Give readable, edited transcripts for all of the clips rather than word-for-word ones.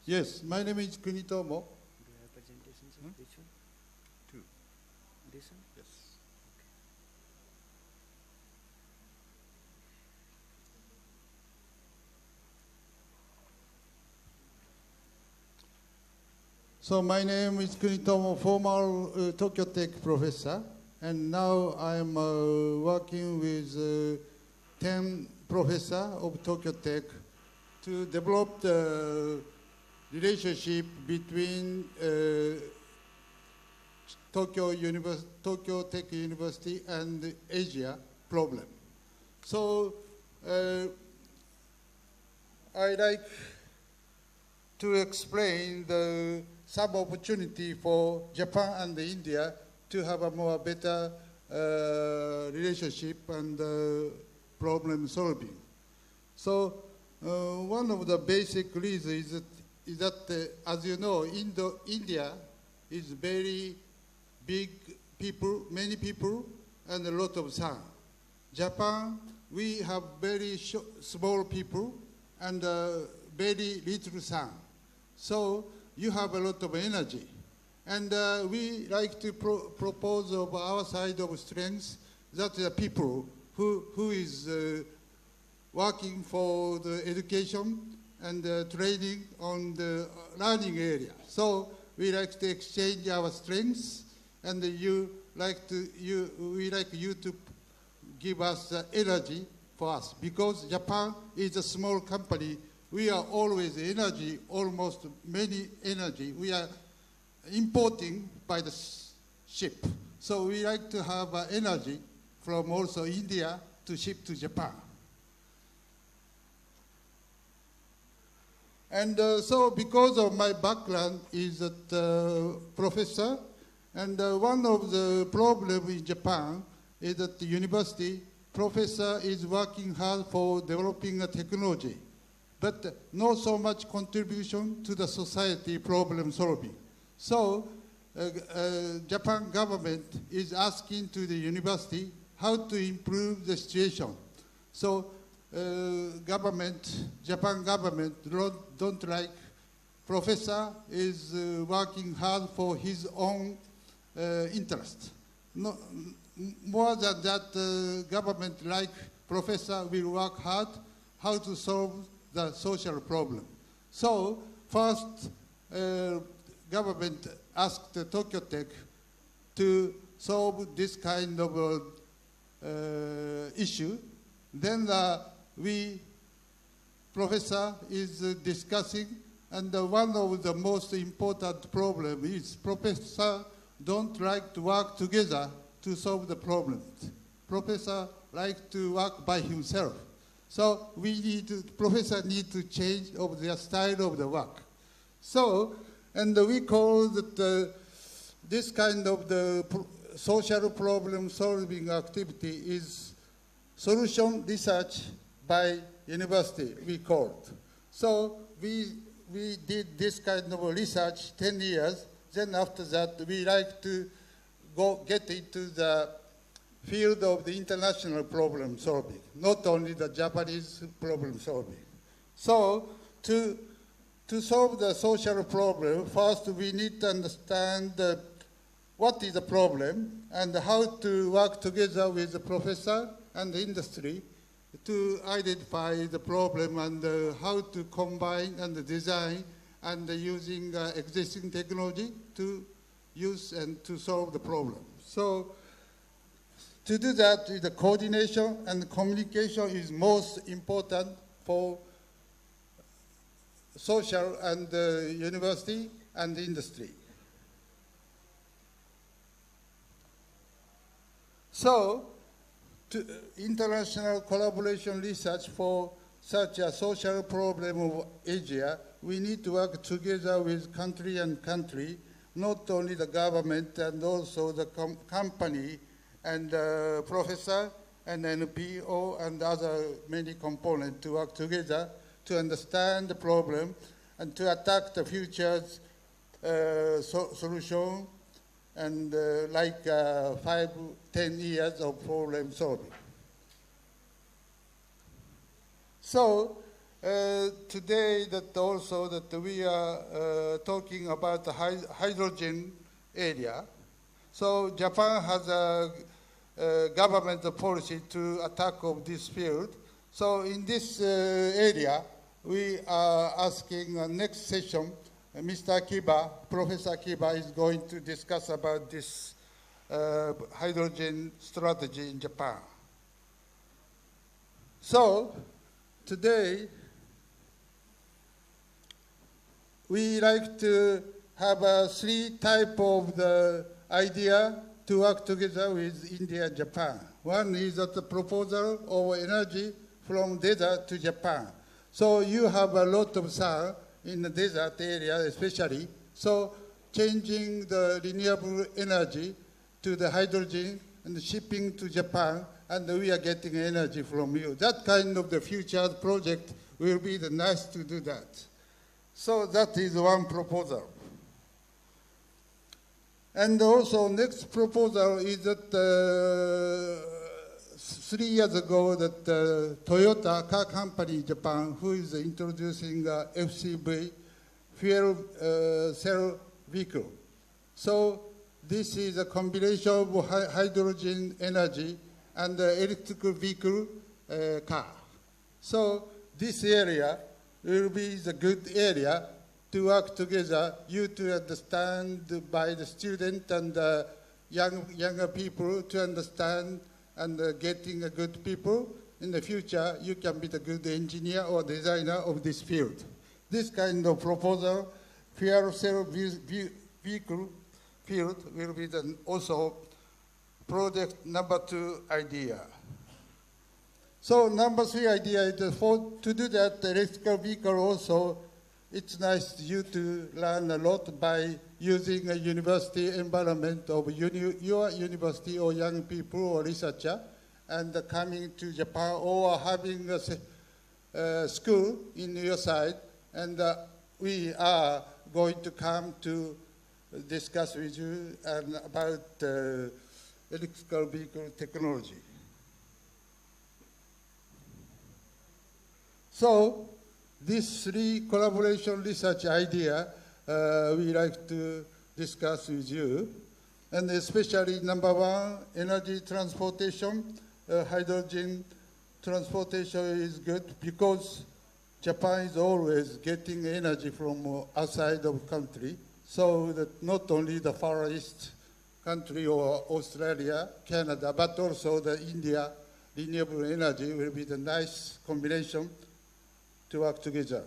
Yes, my name is Kunitomo. Do you have presentations of which one? Two. This one? Yes. So my name is Kunitomo, former Tokyo Tech professor, and now I am working with 10 professors of Tokyo Tech to develop the relationship between Tokyo Tech University and Asia problem. So I like to explain some opportunity for Japan and India to have a more better relationship and problem solving. So one of the basic reasons is that as you know, India is very big people, many people, and a lot of sun. Japan, we have very small people and very little sun. So you have a lot of energy. And we like to propose of our side of strengths that the people who is working for the education and training on the learning area. So we like to exchange our strengths, and we like you to give us energy for us, because Japan is a small company. We are always energy, almost many energy. We are importing by the ship. So we like to have energy from also India to ship to Japan. And so because of my background is that professor, and one of the problems in Japan is that the university professor is working hard for developing a technology, but not so much contribution to the society problem solving. So Japan government is asking to the university how to improve the situation. So Japan government don't like professor is working hard for his own interest. No, more than that, government like professor will work hard how to solve the social problem. So first, government asked Tokyo Tech to solve this kind of issue. Then professor is discussing, and one of the most important problem is professor don't like to work together to solve the problems. Professor like to work by himself. So professor need to change of their style of the work. So, and we call that this kind of the social problem solving activity is solution research by university, we called. So we did this kind of research 10 years. Then after that, we like to get into the field of the international problem solving, not only the Japanese problem solving. So to solve the social problem, first we need to understand what is the problem and how to work together with the professor and the industry to identify the problem and how to combine and design and using existing technology to use and to solve the problem. So to do that, the coordination and communication is most important for social and university and industry. So, international collaboration research for such a social problem of Asia, we need to work together with country and country, not only the government and also the company and professor and NPO and other many components to work together to understand the problem and to attack the future's solution and like 5-10 years of problem solving. So today that also that we are talking about the hydrogen area. So Japan has a government policy to attack of this field. So in this area, we are asking next session, Mr. Akiba, Professor Akiba is going to discuss about this hydrogen strategy in Japan. So today, we like to have three types of the idea to work together with India and Japan. One is that the proposal of energy from desert to Japan. So you have a lot of sun in the desert area especially. So changing the renewable energy to the hydrogen and shipping to Japan, and we are getting energy from you. That kind of the future project will be nice to do that. So that is one proposal. And also next proposal is that 3 years ago that Toyota car company in Japan, who is introducing FCV, fuel cell vehicle. So this is a combination of hydrogen energy and electrical vehicle car. So this area will be the good area to work together, you to understand by the student and younger people to understand and getting a good people. In the future, you can be the good engineer or designer of this field. This kind of proposal, fuel cell vehicle field will be also project number 2 idea. So number 3 idea is to do that electrical vehicle also, it's nice you to learn a lot by using a university environment of your university or young people or researcher and coming to Japan or having a school in your side, and we are going to come to discuss with you about electrical vehicle technology. So these 3 collaboration research idea we like to discuss with you, and especially number 1, energy transportation. Hydrogen transportation is good because Japan is always getting energy from outside of country, so that not only the Far East country or Australia, Canada, but also the India renewable energy will be the nice combination to work together.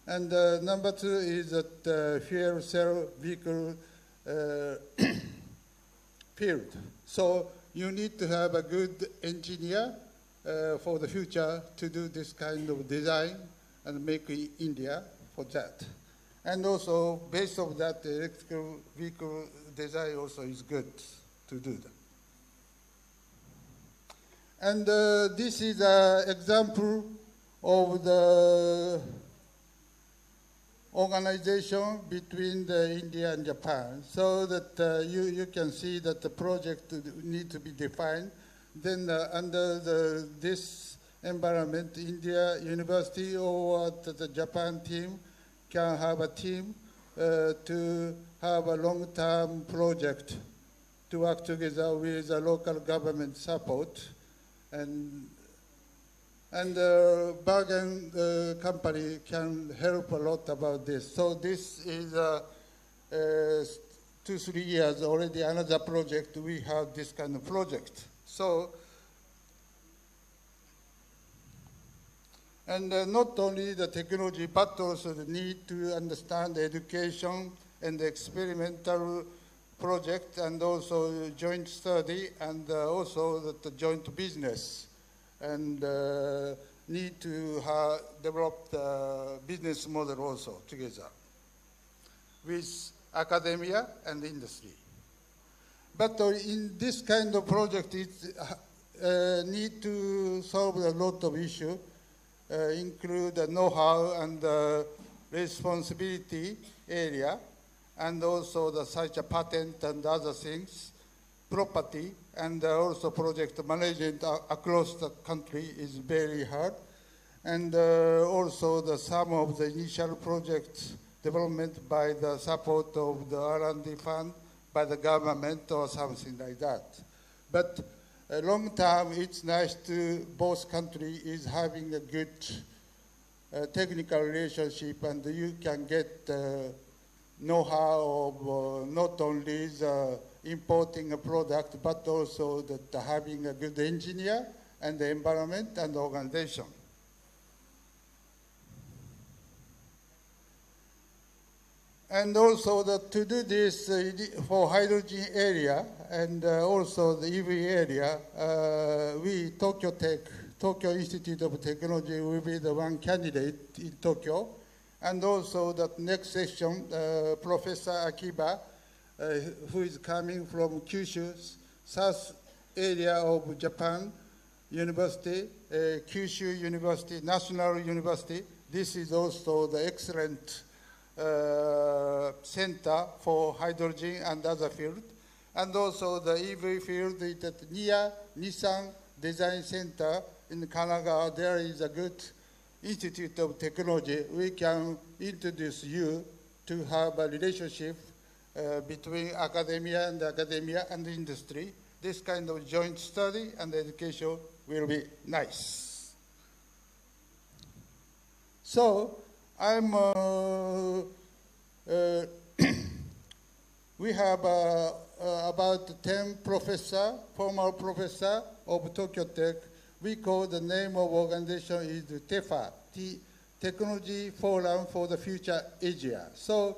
And number 2 is that fuel cell vehicle field. So you need to have a good engineer for the future to do this kind of design and make India for that. And also, based on that, the electrical vehicle design also is good to do that. And this is an example of the organization between India and Japan, so that you can see that the project need to be defined. Then under this environment, India University or the Japan team can have a team to have a long-term project to work together with the local government support, and Bergen company can help a lot about this. So this is 2-3 years already another project. We have this kind of project. So, and not only the technology, but also the need to understand education and the experimental project, and also joint study, and also the joint business, and need to develop the business model also together with academia and industry. But in this kind of project, it need to solve a lot of issues, include the know-how and the responsibility area, and also the such a patent and other things, property, and also project management across the country is very hard. and also some of the initial projects development by the support of the R&D fund by the government or something like that. But long term, it's nice to both countries is having a good technical relationship, and you can get know-how of not only the importing a product, but also that having a good engineer and the environment and the organization. And also to do this for hydrogen area and also the EV area, we, Tokyo Institute of Technology will be the one candidate in Tokyo. And also the next session, Professor Akiba, who is coming from Kyushu, south area of Japan University, Kyushu University, National University. This is also the excellent center for hydrogen and other field. And also the EV field is at near Nissan Design Center in Kanagawa. There is a good Institute of Technology. We can introduce you to have a relationship between academia and industry. This kind of joint study and education will be nice. So I'm we have about 10 former professor of Tokyo Tech. We call the name of organization is TEFA, Technology Forum for the Future Asia. So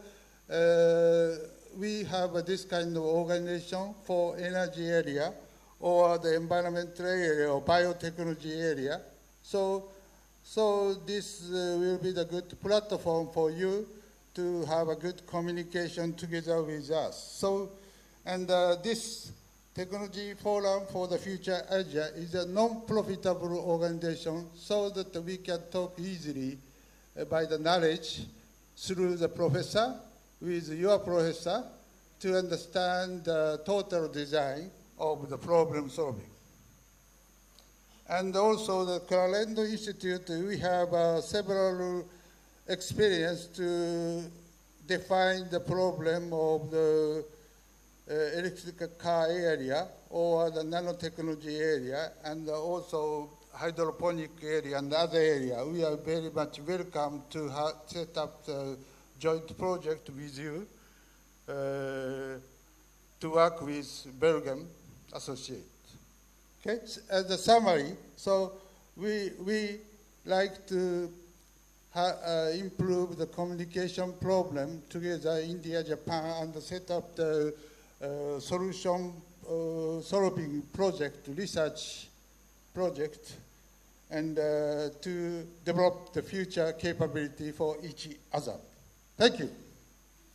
we have this kind of organization for energy area or the environmental area or biotechnology area. So this will be the good platform for you to have a good communication together with us. So, and this Technology Forum for the Future Asia is a non-profitable organization so that we can talk easily by the knowledge through the professor, with your professor, to understand the total design of the problem solving. And also the Clarendon Institute, we have several experience to define the problem of the electric car area or the nanotechnology area and also hydroponic area and other area. We are very much welcome to set up the joint project with you to work with Belgium Associate. Okay, as a summary, so we like to improve the communication problem together, India, Japan, and set up the solution solving project, research project, and to develop the future capability for each other. Thank you.